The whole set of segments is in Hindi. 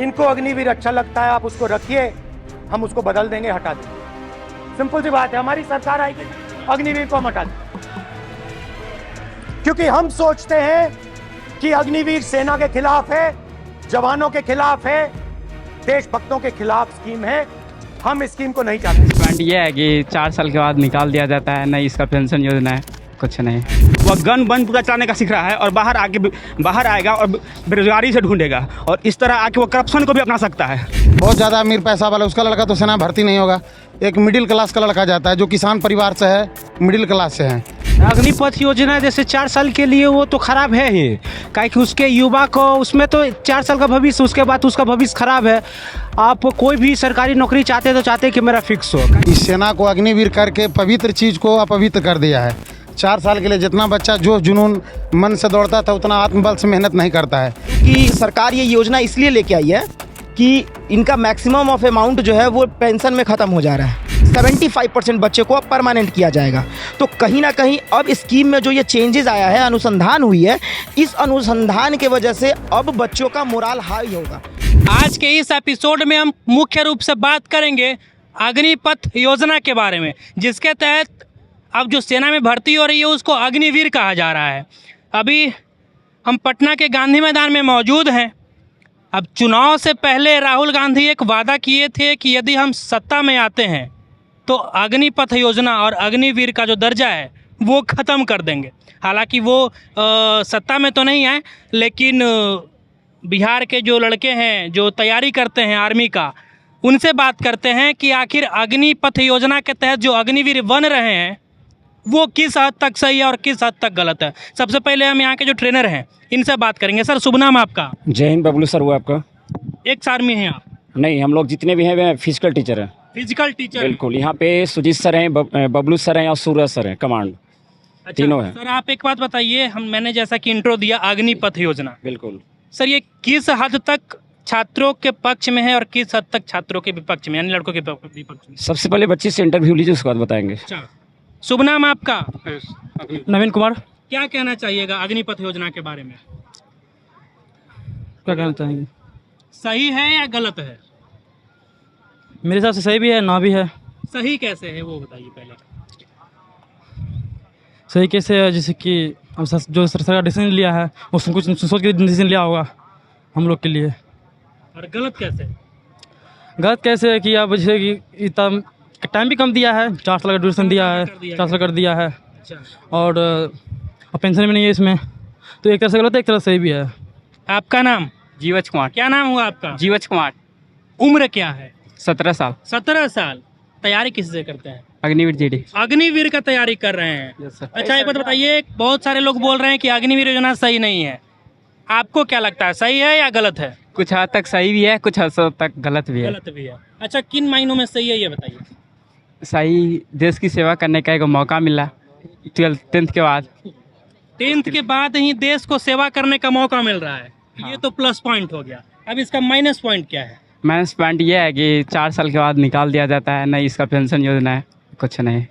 इनको अग्निवीर अच्छा लगता है, आप उसको रखिए, हम उसको बदल देंगे, हटा देंगे। सिंपल सी बात है, हमारी सरकार आएगी, अग्निवीर को हम हटा देंगे, क्योंकि हम सोचते हैं कि अग्निवीर सेना के खिलाफ है, जवानों के खिलाफ है, देशभक्तों के खिलाफ स्कीम है। हम इस स्कीम को नहीं चाहते। पॉइंट ये है कि 4 साल के बाद निकाल दिया जाता है, नहीं इसका पेंशन योजना है, कुछ नहीं। वह गन बंद पूरा चलाने का सीख रहा है और बाहर आएगा और बेरोजगारी से ढूंढेगा, और इस तरह आके वो करप्शन को भी अपना सकता है। बहुत ज़्यादा अमीर पैसा वाला उसका लड़का तो सेना भर्ती नहीं होगा। एक मिडिल क्लास का लड़का जाता है जो किसान परिवार से है, मिडिल क्लास से है। अग्निपथ योजना जैसे 4 साल के लिए वो तो खराब है ही, क्योंकि उसके युवा को उसमें तो 4 साल का भविष्य, उसके बाद उसका भविष्य खराब है। आप कोई भी सरकारी नौकरी चाहते तो चाहते कि मेरा फिक्स हो। इस सेना को अग्निवीर करके पवित्र चीज़ को अपवित्र कर दिया है। 4 साल के लिए जितना बच्चा जो जुनून मन से दौड़ता था उतना आत्मबल से मेहनत नहीं करता है। कि सरकार ये योजना इसलिए लेके आई है कि इनका मैक्सिमम ऑफ अमाउंट जो है वो पेंशन में ख़त्म हो जा रहा है। 75% बच्चे को अब परमानेंट किया जाएगा। तो कहीं ना कहीं अब स्कीम में जो ये चेंजेस आया है, अनुसंधान हुई है, इस अनुसंधान के वजह से अब बच्चों का मोराल हाई होगा। आज के इस एपिसोड में हम मुख्य रूप से बात करेंगे अग्निपथ योजना के बारे में, जिसके तहत अब जो सेना में भर्ती हो रही है उसको अग्निवीर कहा जा रहा है। अभी हम पटना के गांधी मैदान में मौजूद हैं। अब चुनाव से पहले राहुल गांधी एक वादा किए थे कि यदि हम सत्ता में आते हैं तो अग्निपथ योजना और अग्निवीर का जो दर्जा है वो ख़त्म कर देंगे। हालांकि वो सत्ता में तो नहीं आए, लेकिन बिहार के जो लड़के हैं जो तैयारी करते हैं आर्मी का, उनसे बात करते हैं कि आखिर अग्निपथ योजना के तहत जो अग्निवीर बन रहे हैं वो किस हद तक सही है और किस हद तक गलत है। सबसे पहले हम यहाँ के जो ट्रेनर हैं इनसे बात करेंगे। सर, शुभ नाम आपका? जय हिंद बबलू सर। हुआ आपका? एक्स आर्मी हैं आप? नहीं, हम लोग जितने भी हैं वे फिजिकल टीचर हैं। Physical teacher? बिल्कुल। यहाँ पे सुजीत सर हैं, बबलू सर हैं और सूरज सर हैं, कमांड। अच्छा, तीनों हैं। सर आप एक बात बताइए, मैंने जैसा कि इंट्रो दिया अग्निपथ योजना, बिल्कुल सर ये किस हद तक छात्रों के पक्ष में है और किस हद तक छात्रों के विपक्ष में, यानी लड़कों के विपक्ष में? सबसे पहले बच्चे से इंटरव्यू लीजिए, उसके बाद बताएंगे। अच्छा, शुभ नाम आपका? नवीन कुमार। क्या कहना चाहिएगा अग्निपथ योजना के बारे में? क्या कहना चाहेंगे? सही है या गलत है? मेरे हिसाब से सही भी है, ना भी है। सही कैसे है वो बताइए पहले। सही कैसे है, जैसे कि हम जो सरकार डिसीजन लिया है वो कुछ सोच के डिसीजन लिया होगा हम लोग के लिए। और गलत कैसे? गलत कैसे है कि आप जैसे कि इतना टाइम भी कम दिया है, 4 साल का ड्यूरेशन दिया है, 4 साल कर दिया है, और पेंशन भी नहीं है इसमें, तो एक तरह से गलत है, एक तरह से सही भी है। आपका नाम? जीवच कुमार। क्या नाम हुआ आपका? जीवच कुमार। उम्र क्या है? 17 साल। 17 साल। तैयारी किससे करते हैं? अग्निवीर जीडी। अग्निवीर का तैयारी कर रहे हैं? Yes sir. अच्छा, एक बात बताइए, बहुत सारे लोग बोल रहे हैं कि अग्निवीर योजना सही नहीं है, आपको क्या लगता है, सही है या गलत है? कुछ हद तक सही भी है, कुछ हद तक गलत भी है। गलत भी है। अच्छा, किन मायनों में सही है ये बताइए। सही, देश की सेवा करने का एक मौका मिला 10th के बाद। 10th के बाद ही देश को सेवा करने का मौका मिल रहा है, ये तो प्लस पॉइंट हो गया। अब इसका माइनस पॉइंट क्या है? माइनस पॉइंट ये है कि 4 साल के बाद निकाल दिया जाता है, नहीं इसका पेंशन योजना है, कुछ नहीं।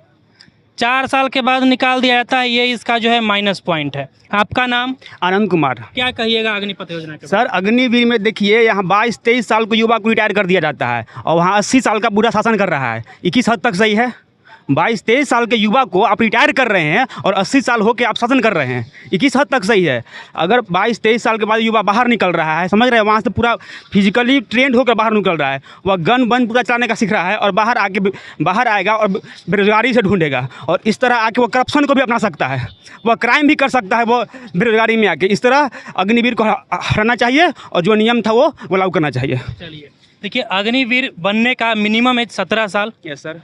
4 साल के बाद निकाल दिया जाता है, ये इसका जो है माइनस पॉइंट है। आपका नाम? आनंद कुमार। क्या कहिएगा अग्निपथ योजना के? सर, अग्निवीर में देखिए, यहाँ 22-23 साल को युवा को रिटायर कर दिया जाता है और वहाँ 80 साल का बुरा शासन कर रहा है। ये किस हद तक सही है? 22-23 साल के युवा को आप रिटायर कर रहे हैं और 80 साल हो के आप शासन कर रहे हैं, ये किस हद तक सही है? अगर 22-23 साल के बाद युवा बाहर निकल रहा है, समझ रहे हैं, वहाँ से पूरा फिजिकली ट्रेंड होकर बाहर निकल रहा है, वह गन बंद पूरा चलाने का सीख रहा है और बाहर आएगा और बेरोजगारी से ढूंढेगा, और इस तरह आके वो करप्शन को भी अपना सकता है, वह क्राइम भी कर सकता है वो बेरोजगारी में आके। इस तरह अग्निवीर को हटाना चाहिए और जो नियम था वो लागू करना चाहिए। चलिए, देखिए, अग्निवीर बनने का मिनिमम एज 17 साल। Yes sir.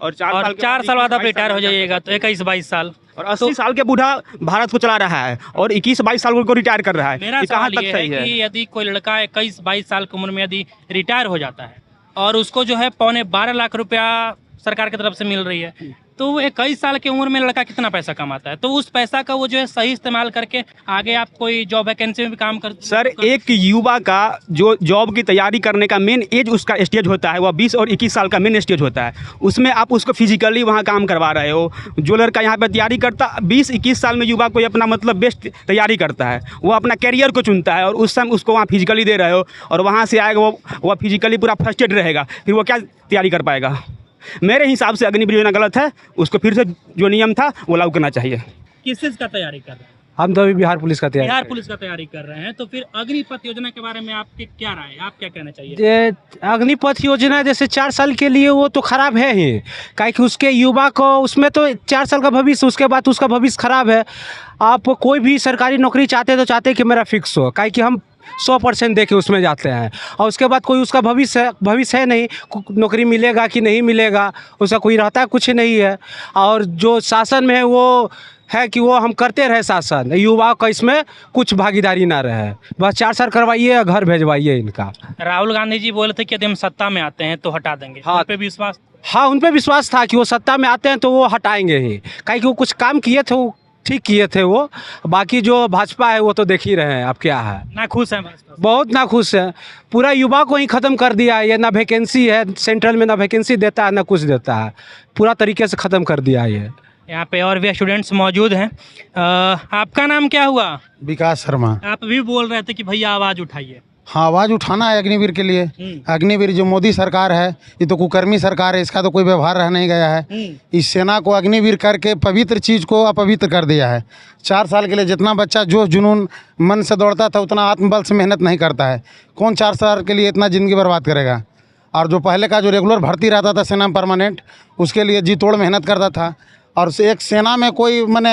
और 4 साल बाद आप रिटायर हो जाइएगा तो 21-22 साल, और 80 साल के बूढ़ा भारत को चला रहा है और 21-22 साल को रिटायर कर रहा है। मेरा ये कहाँ सवाल तक ये सही है है? कि यदि कोई लड़का 21-22 साल की उम्र में यदि रिटायर हो जाता है और उसको जो है 12.25 लाख रुपया सरकार की तरफ से मिल रही है, तो वो 21 साल की उम्र में लड़का कितना पैसा कमाता है, तो उस पैसा का वो जो है सही इस्तेमाल करके आगे आप कोई जॉब वैकेंसी में भी काम कर सर एक युवा का जो जॉब की तैयारी करने का मेन एज उसका स्टेज होता है, वह 20 और 21 साल का मेन स्टेज होता है। उसमें आप उसको फिजिकली वहाँ काम करवा रहे हो। जो लड़का यहाँ पर तैयारी करता 20-21 साल में युवा कोई अपना मतलब बेस्ट तैयारी करता है, वो अपना कैरियर को चुनता है और उस समय उसको वहाँ फिजिकली दे रहे हो और वहाँ से आएगा वो फिजिकली पूरा फ्रस्ट्रेट रहेगा, फिर वो क्या तैयारी कर पाएगा। मेरे हिसाब से अग्निवीर योजना गलत है, उसको फिर से जो नियम था वो लागू करना चाहिए। किस चीज़ का तैयारी कर रहे हैं? हम तो अभी बिहार पुलिस का तैयारी बिहार पुलिस का तैयारी कर रहे हैं, तो फिर अग्निपथ योजना के बारे में आपकी क्या राय है, आप क्या कहना चाहिए? ये अग्निपथ योजना जैसे 4 साल के लिए वो तो खराब है ही, काहे कि उसके युवा को उसमें तो 4 साल का भविष्य, उसके बाद उसका भविष्य खराब है। आप कोई भी सरकारी नौकरी चाहते तो चाहते कि मेरा फिक्स हो, काहे कि हम 100% दे के उसमें जाते हैं और उसके बाद कोई उसका भविष्य है नहीं, नौकरी मिलेगा कि नहीं मिलेगा उसका कोई रहता कुछ नहीं है। और जो शासन में है वो है कि वो हम करते रहे शासन, युवाओं का इसमें कुछ भागीदारी ना रहे, बस 4 साल करवाइए, घर भेजवाइए इनका। राहुल गांधी जी बोले थे कि यदि हम सत्ता में आते हैं तो हटा देंगे, हाँ। उन पे भी विश्वास? हाँ, उन पे विश्वास था कि वो सत्ता में आते हैं तो वो हटाएंगे ही, काहे कि वो कुछ काम किए थे, वो ठीक किए थे वो। बाकी जो भाजपा है वो तो देख ही रहे हैं अब क्या है, ना खुश हैं भाजपा से? बहुत ना खुश है, पूरा युवा को ही ख़त्म कर दिया है। ये ना वैकेंसी है सेंट्रल में, ना वैकेंसी देता है ना कुछ देता है, पूरा तरीके से ख़त्म कर दिया है ये। यहाँ पे और भी स्टूडेंट्स मौजूद हैं। आपका नाम क्या हुआ? विकास शर्मा। आप भी बोल रहे थे कि भैया आवाज़ उठाइए। हाँ, आवाज़ उठाना है अग्निवीर के लिए। अग्निवीर जो मोदी सरकार है ये तो कुकर्मी सरकार है, इसका तो कोई व्यवहार रह नहीं गया है। इस सेना को अग्निवीर करके पवित्र चीज़ को अपवित्र कर दिया है। 4 साल के लिए जितना बच्चा जोश जुनून मन से दौड़ता था उतना आत्मबल से मेहनत नहीं करता है। कौन 4 साल के लिए इतना ज़िंदगी बर्बाद करेगा। और जो पहले का जो रेगुलर भर्ती रहता था सेना में परमानेंट, उसके लिए जी तोड़ मेहनत करता था। और एक सेना में कोई मैंने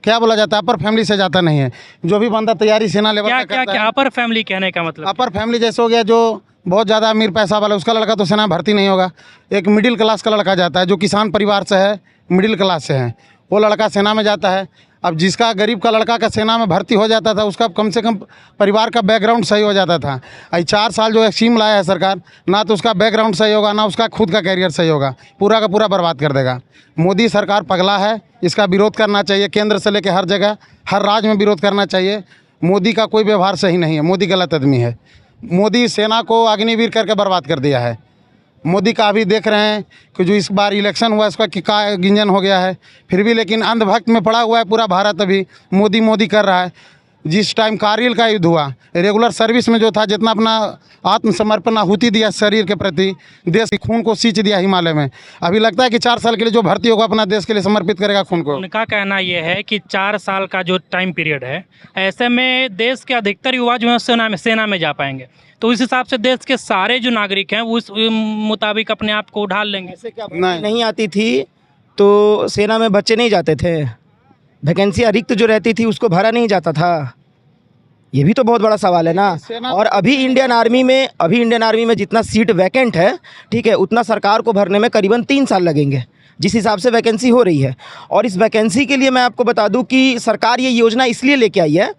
क्या बोला जाता है, अपर फैमिली से जाता नहीं है। जो भी बंदा तैयारी सेना लेवल क्या का क्या करता क्या है, अपर फैमिली कहने का मतलब? अपर फैमिली जैसे हो गया जो बहुत ज़्यादा अमीर पैसा वाला, उसका लड़का तो सेना भर्ती नहीं होगा। एक मिडिल क्लास का लड़का जाता है जो किसान परिवार से है, मिडिल क्लास से है, वो लड़का सेना में जाता है। अब जिसका गरीब का लड़का का सेना में भर्ती हो जाता था उसका कम से कम परिवार का बैकग्राउंड सही हो जाता था। 4 साल जो स्कीम लाया है सरकार, ना तो उसका बैकग्राउंड सही होगा ना उसका खुद का कैरियर सही होगा, पूरा का पूरा बर्बाद कर देगा। मोदी सरकार पगला है, इसका विरोध करना चाहिए। केंद्र से लेकर हर जगह हर राज्य में विरोध करना चाहिए। मोदी का कोई व्यवहार सही नहीं है, मोदी गलत आदमी है। मोदी सेना को अग्निवीर करके बर्बाद कर दिया है। मोदी का अभी देख रहे हैं कि जो इस बार इलेक्शन हुआ इसका क्या गिंजन हो गया है, फिर भी लेकिन अंधभक्त में पड़ा हुआ है पूरा भारत। अभी मोदी मोदी कर रहा है। जिस टाइम कारगिल का युद्ध हुआ, रेगुलर सर्विस में जो था जितना अपना आत्मसमर्पण आहुति दिया शरीर के प्रति, देश के खून को सींच दिया हिमालय में। अभी लगता है कि 4 साल के लिए जो भर्ती होगा अपना देश के लिए समर्पित करेगा खून को। उनका कहना यह है कि 4 साल का जो टाइम पीरियड है, ऐसे में देश के अधिकतर युवा जो है सेना में जा पाएंगे, तो इस हिसाब से देश के सारे जो नागरिक हैं उस मुताबिक अपने आप को ढाल लेंगे। ऐसे क्या नहीं आती थी तो सेना में बच्चे नहीं जाते थे, वैकेंसी रिक्त जो रहती थी उसको भरा नहीं जाता था। ये भी तो बहुत बड़ा सवाल है ना। और अभी इंडियन आर्मी में जितना सीट वैकेंट है, ठीक है, उतना सरकार को भरने में करीबन 3 साल लगेंगे, जिस हिसाब से वैकेंसी हो रही है। और इस वैकेंसी के लिए मैं आपको बता दूं कि सरकार ये योजना इसलिए लेके आई है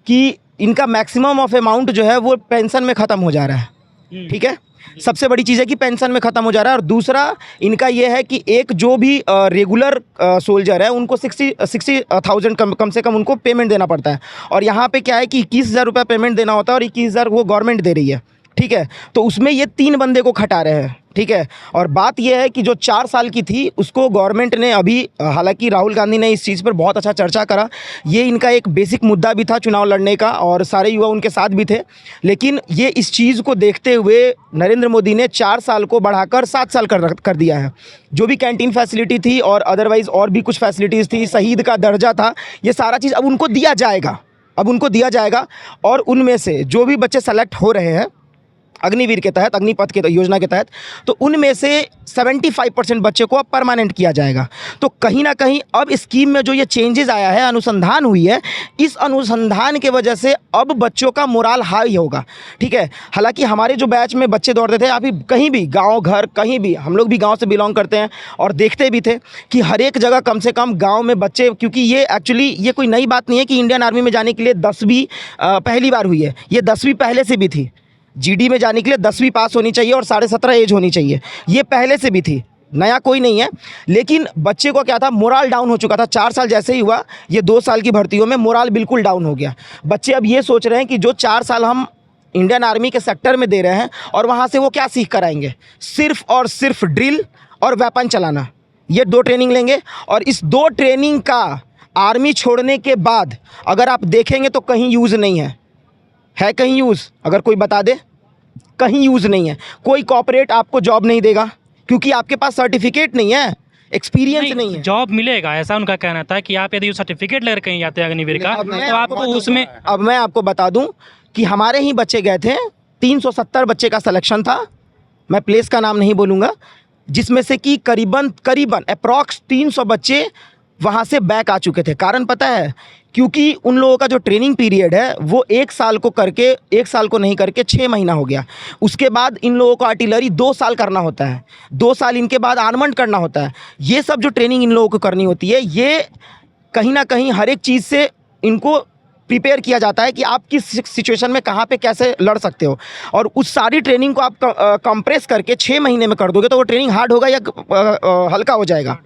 कि इनका मैक्सिमम ऑफ अमाउंट जो है वो पेंशन में ख़त्म हो जा रहा है। ठीक है, सबसे बड़ी चीज़ है कि पेंशन में ख़त्म हो जा रहा है। और दूसरा इनका ये है कि एक जो भी रेगुलर सोल्जर है उनको 60,000 कम से कम उनको पेमेंट देना पड़ता है। और यहाँ पे क्या है कि 21,000 रुपये पेमेंट देना होता है और 21,000 वो गवर्नमेंट दे रही है। ठीक है, तो उसमें ये 3 बंदे को खटा रहे हैं। ठीक है, और बात यह है कि जो 4 साल की थी उसको गवर्नमेंट ने अभी, हालांकि राहुल गांधी ने इस चीज़ पर बहुत अच्छा चर्चा करा, ये इनका एक बेसिक मुद्दा भी था चुनाव लड़ने का और सारे युवा उनके साथ भी थे। लेकिन ये इस चीज़ को देखते हुए नरेंद्र मोदी ने 4 साल को बढ़ाकर 7 साल कर दिया है। जो भी कैंटीन फैसिलिटी थी और अदरवाइज़ और भी कुछ फैसिलिटीज़ थी, शहीद का दर्जा था, ये सारा चीज़ अब उनको दिया जाएगा। और उनमें से जो भी बच्चे सेलेक्ट हो रहे हैं अग्निवीर के तहत, अग्निपथ के योजना के तहत, तो उनमें से 75% बच्चे को अब परमानेंट किया जाएगा। तो कहीं ना कहीं अब स्कीम में जो ये चेंजेस आया है, अनुसंधान हुई है, इस अनुसंधान के वजह से अब बच्चों का मोराल हाई होगा। ठीक है, हालांकि हमारे जो बैच में बच्चे दौड़ते थे, अभी कहीं भी गांव घर कहीं भी, हम लोग भी गांव से बिलोंग करते हैं और देखते भी थे कि हर एक जगह कम से कम गाँव में बच्चे, क्योंकि ये एक्चुअली ये कोई नई बात नहीं है कि इंडियन आर्मी में जाने के लिए 10वीं पहली बार हुई है। ये 10वीं पहले से भी थी। जीडी में जाने के लिए 10वीं पास होनी चाहिए और 17.5 एज होनी चाहिए, ये पहले से भी थी। नया कोई नहीं है, लेकिन बच्चे को क्या था, मोराल डाउन हो चुका था। 4 साल जैसे ही हुआ, ये 2 साल की भर्तियों में मोराल बिल्कुल डाउन हो गया। बच्चे अब ये सोच रहे हैं कि जो 4 साल हम इंडियन आर्मी के सेक्टर में दे रहे हैं और वहाँ से वो क्या सीख कर आएंगे, सिर्फ और सिर्फ ड्रिल और वेपन चलाना। ये 2 ट्रेनिंग लेंगे और इस 2 ट्रेनिंग का आर्मी छोड़ने के बाद अगर आप देखेंगे तो कहीं यूज़ नहीं है कहीं यूज़? अगर कोई बता दे, कहीं यूज़ नहीं है। कोई कॉर्पोरेट आपको जॉब नहीं देगा क्योंकि आपके पास सर्टिफिकेट नहीं है, एक्सपीरियंस नहीं है। जॉब मिलेगा ऐसा उनका कहना था कि आप यदि सर्टिफिकेट लेकर कहीं जाते हैं अग्निवीर का तो आपको उसमें। अब मैं आपको बता दूं कि हमारे ही बच्चे गए थे, 370 बच्चे का सिलेक्शन था, मैं प्लेस का नाम नहीं बोलूँगा, जिसमें से कि करीबन अप्रॉक्स 300 बच्चे वहाँ से बैक आ चुके थे। कारण पता है, क्योंकि उन लोगों का जो ट्रेनिंग पीरियड है वो 1 साल को नहीं करके 6 महीना हो गया। उसके बाद इन लोगों को आर्टिलरी 2 साल करना होता है, 2 साल इनके बाद आर्ममेंट करना होता है। ये सब जो ट्रेनिंग इन लोगों को करनी होती है, ये कहीं ना कहीं हर एक चीज़ से इनको प्रिपेयर किया जाता है कि आप किस सिचुएशन में कहाँ पे कैसे लड़ सकते हो। और उस सारी ट्रेनिंग को आप कंप्रेस करके 6 महीने में कर दोगे तो वो ट्रेनिंग हार्ड होगा या हल्का हो जाएगा?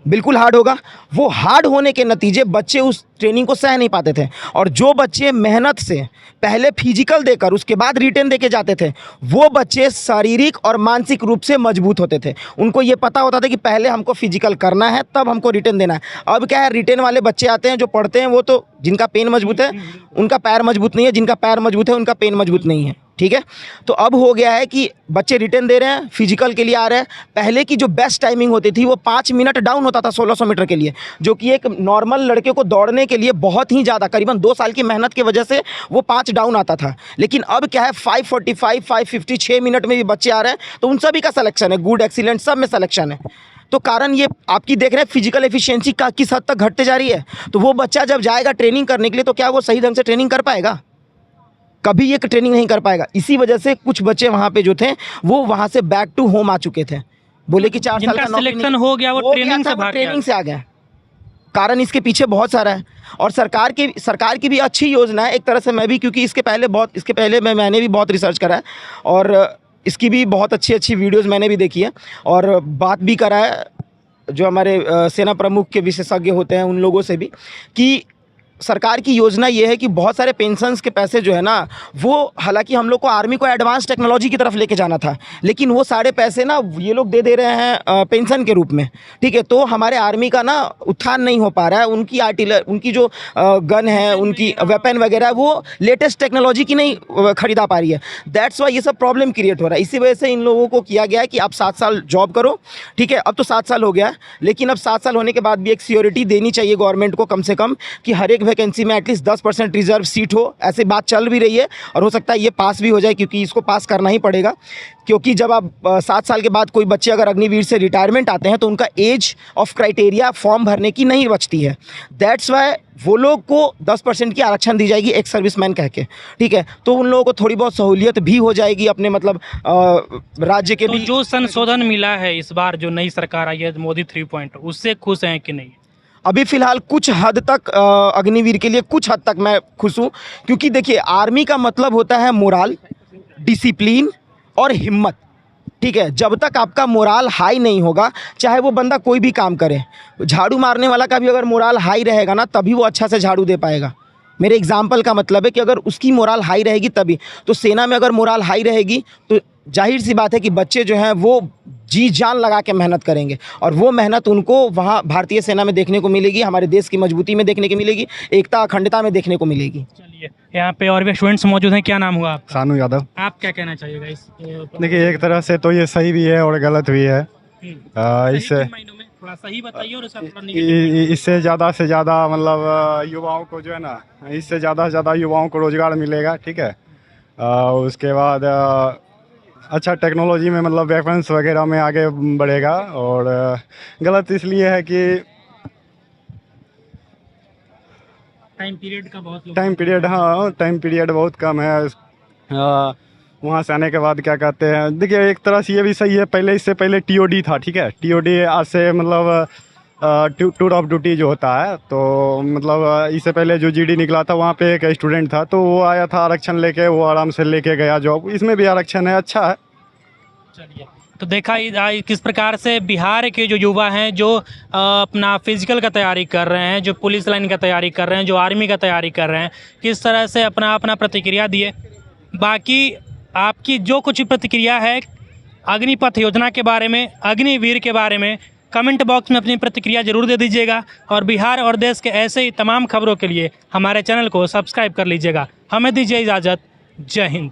बिल्कुल हार्ड होगा। वो हार्ड होने के नतीजे बच्चे उस ट्रेनिंग को सह नहीं पाते थे। और जो बच्चे मेहनत से पहले फिजिकल देकर उसके बाद रिटन देके जाते थे, वो बच्चे शारीरिक और मानसिक रूप से मजबूत होते थे। उनको ये पता होता था कि पहले हमको फिजिकल करना है तब हमको रिटन देना है। अब क्या है, रिटन वाले बच्चे आते हैं जो पढ़ते हैं, वो तो जिनका पेन मजबूत है उनका पैर मजबूत नहीं है, जिनका पैर मजबूत है उनका पेन मजबूत नहीं है। ठीक है, तो अब हो गया है कि बच्चे रिटर्न दे रहे हैं, फिजिकल के लिए आ रहे हैं। पहले की जो बेस्ट टाइमिंग होती थी वो 5 मिनट डाउन होता था 1600 मीटर के लिए, जो कि एक नॉर्मल लड़के को दौड़ने के लिए बहुत ही ज़्यादा, करीबन 2 साल की मेहनत की वजह से वो 5 डाउन आता था। लेकिन अब क्या है, 5:45, 5:50, 6 मिनट में भी बच्चे आ रहे हैं, तो उन सभी का सिलेक्शन है, गुड, एक्सीलेंट, सब में सिलेक्शन है। तो कारण ये आपकी देख रहे हैं फिजिकल एफिशिएंसी का किस हद तक घटते जा रही है। तो वो बच्चा जब जाएगा ट्रेनिंग करने के लिए तो क्या वो सही ढंग से ट्रेनिंग कर पाएगा? कभी ये ट्रेनिंग नहीं कर पाएगा। इसी वजह से कुछ बच्चे वहाँ पे जो थे वो वहाँ से बैक टू होम आ चुके थे, बोले कि 4 साल का सिलेक्शन हो गया वो ट्रेनिंग से आ गया। कारण इसके पीछे बहुत सारा है और सरकार की भी अच्छी योजना है एक तरह से। मैं भी, क्योंकि इसके पहले मैंने भी बहुत रिसर्च करा है और इसकी भी बहुत अच्छी वीडियोस मैंने भी देखी है और बात भी करा है जो हमारे सेना प्रमुख के विशेषज्ञ होते हैं उन लोगों से भी, कि सरकार की योजना ये है कि बहुत सारे पेंशन्स के पैसे जो है ना, वो हालांकि हम लोग को आर्मी को एडवांस टेक्नोलॉजी की तरफ लेके जाना था, लेकिन वो सारे पैसे ना ये लोग दे रहे हैं पेंशन के रूप में। ठीक है, तो हमारे आर्मी का ना उत्थान नहीं हो पा रहा है। उनकी जो गन है, उनकी वेपन वगैरह, वो लेटेस्ट टेक्नोलॉजी की नहीं खरीदा पा रही है। दैट्स वाई ये सब प्रॉब्लम क्रिएट हो रहा है। इसी वजह से इन लोगों को किया गया है कि आप 7 साल जॉब करो। ठीक है, अब तो 7 साल हो गया, लेकिन अब 7 साल होने के बाद भी एक सियोरिटी देनी चाहिए गवर्नमेंट को, कम से कम कि हर एक वैकेंसी में एटलीस्ट 10% रिजर्व सीट हो। ऐसी बात चल भी रही है और हो सकता है ये पास भी हो जाए, क्योंकि इसको पास करना ही पड़ेगा। क्योंकि जब आप 7 साल के बाद कोई बच्चे अगर अग्निवीर से रिटायरमेंट आते हैं तो उनका एज ऑफ क्राइटेरिया फॉर्म भरने की नहीं बचती है। दैट्स वाई वो लोग को 10% की आरक्षण दी जाएगी एक सर्विसमैन कह के। ठीक है, तो उन लोगों को थोड़ी बहुत सहूलियत भी हो जाएगी अपने मतलब राज्य के तो भी। जो संशोधन मिला है इस बार, जो नई सरकार आई है मोदी 3.0, उससे खुश हैं कि नहीं? अभी फ़िलहाल कुछ हद तक अग्निवीर के लिए कुछ हद तक मैं खुश हूँ, क्योंकि देखिए आर्मी का मतलब होता है मोराल, डिसिप्लिन और हिम्मत। ठीक है, जब तक आपका मोराल हाई नहीं होगा, चाहे वो बंदा कोई भी काम करे, झाड़ू मारने वाला का भी अगर मोराल हाई रहेगा ना, तभी वो अच्छा से झाड़ू दे पाएगा। मेरे एग्जाम्पल का मतलब है कि अगर उसकी मोराल हाई रहेगी तभी। तो सेना में अगर मोराल हाई रहेगी तो जाहिर सी बात है कि बच्चे जो हैं वो जी जान लगा के मेहनत करेंगे और वो मेहनत उनको वहाँ भारतीय सेना में देखने को मिलेगी, हमारे देश की मजबूती में देखने को मिलेगी, एकता अखंडता में देखने को मिलेगी। चलिए, यहाँ पे और भी स्टूडेंट्स मौजूद हैं। क्या नाम हुआ आपका? सानू यादव। आप क्या कहना चाहिएगा इस? देखिए, एक तरह से तो ये सही भी है और गलत भी है। इससे थोड़ा सही बताइए और इससे ज़्यादा से ज़्यादा मतलब युवाओं को जो है ना, इससे ज़्यादा से ज़्यादा युवाओं को रोज़गार मिलेगा। ठीक है, उसके बाद अच्छा टेक्नोलॉजी में मतलब वेपन्स वगैरह में आगे बढ़ेगा। और गलत इसलिए है कि टाइम पीरियड टाइम पीरियड बहुत कम है। वहाँ से आने के बाद क्या कहते हैं, देखिए एक तरह से ये भी सही है। इससे पहले TOD था। ठीक है, TOD आज से मतलब टूर ऑफ ड्यूटी जो होता है, तो मतलब इससे पहले जो GD निकला था वहाँ पे एक स्टूडेंट था, तो वो आया था आरक्षण लेके, वो आराम से लेके गया जॉब। इसमें भी आरक्षण है, अच्छा है। चलिए, तो देखा किस प्रकार से बिहार के जो युवा हैं जो अपना फिजिकल का तैयारी कर रहे हैं, जो पुलिस लाइन का तैयारी कर रहे हैं, जो आर्मी का तैयारी कर रहे हैं, किस तरह से अपना अपना प्रतिक्रिया दिए। बाकी आपकी जो कुछ प्रतिक्रिया है अग्निपथ योजना के बारे में, अग्निवीर के बारे में, कमेंट बॉक्स में अपनी प्रतिक्रिया ज़रूर दे दीजिएगा। और बिहार और देश के ऐसे ही तमाम खबरों के लिए हमारे चैनल को सब्सक्राइब कर लीजिएगा। हमें दीजिए इजाज़त। जय हिंद।